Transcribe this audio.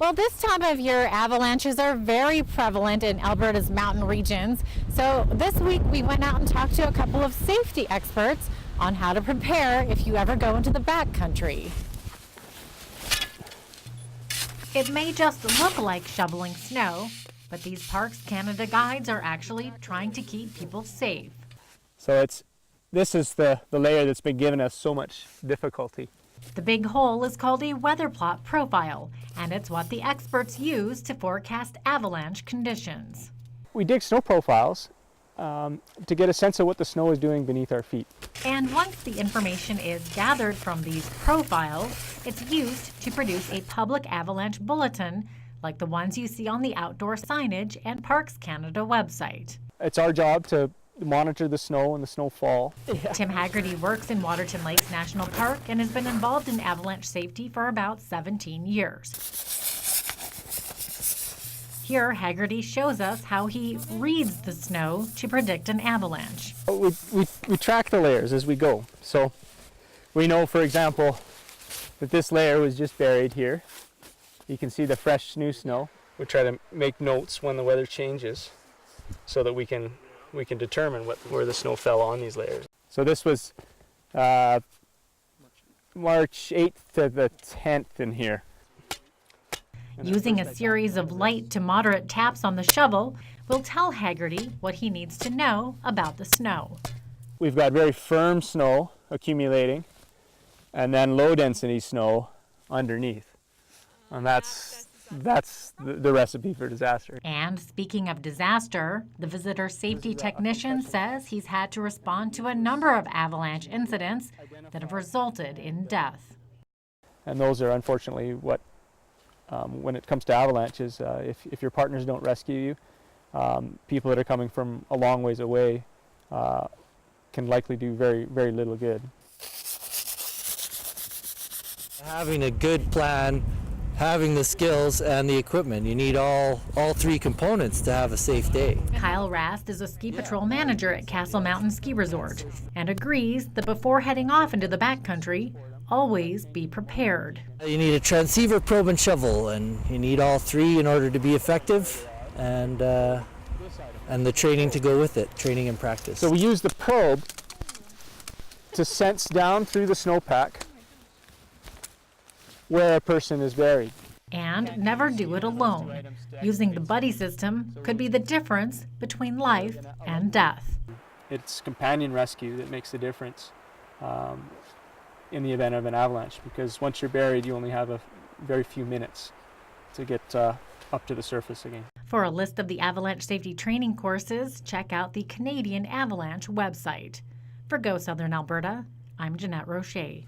Well, this time of year, avalanches are very prevalent in Alberta's mountain regions. So this week we went out and talked to a couple of safety experts on how to prepare if you ever go into the backcountry. It may just look like shoveling snow, but these Parks Canada guides are actually trying to keep people safe. So this is the layer that's been giving us so much difficulty. The big hole is called a weather plot profile, and it's what the experts use to forecast avalanche conditions. We dig snow profiles to get a sense of what the snow is doing beneath our feet. And once the information is gathered from these profiles, it's used to produce a public avalanche bulletin, like the ones you see on the outdoor signage and Parks Canada website. It's our job to monitor the snow and the snowfall. Tim Haggerty works in Waterton Lakes National Park and has been involved in avalanche safety for about 17 years. Here, Haggerty shows us how he reads the snow to predict an avalanche. We track the layers as we go. So we know, for example, that this layer was just buried here. You can see the fresh new snow. We try to make notes when the weather changes so that we can determine where the snow fell on these layers. So this was March 8th to the 10th in here. Using a series of light to moderate taps on the shovel will tell Haggerty what he needs to know about the snow. We've got very firm snow accumulating and then low density snow underneath. And that's the recipe for disaster. And speaking of disaster, the visitor safety technician says he's had to respond to a number of avalanche incidents that have resulted in death. And those are unfortunately what, when it comes to avalanches, if your partners don't rescue you, people that are coming from a long ways away can likely do very, very little good. Having a good plan, having the skills and the equipment. You need all three components to have a safe day. Kyle Rast is a ski patrol manager at Castle Mountain Ski Resort and agrees that before heading off into the backcountry, always be prepared. You need a transceiver, probe, and shovel, and you need all three in order to be effective, and the training to go with it, training and practice. So we use the probe to sense down through the snowpack where a person is buried. And never do it alone. Using the buddy system could be the difference between life and death. It's companion rescue that makes the difference in the event of an avalanche, because once you're buried, you only have a very few minutes to get up to the surface again. For a list of the avalanche safety training courses, check out the Canadian Avalanche website. For Go Southern Alberta, I'm Jeanette Rocher.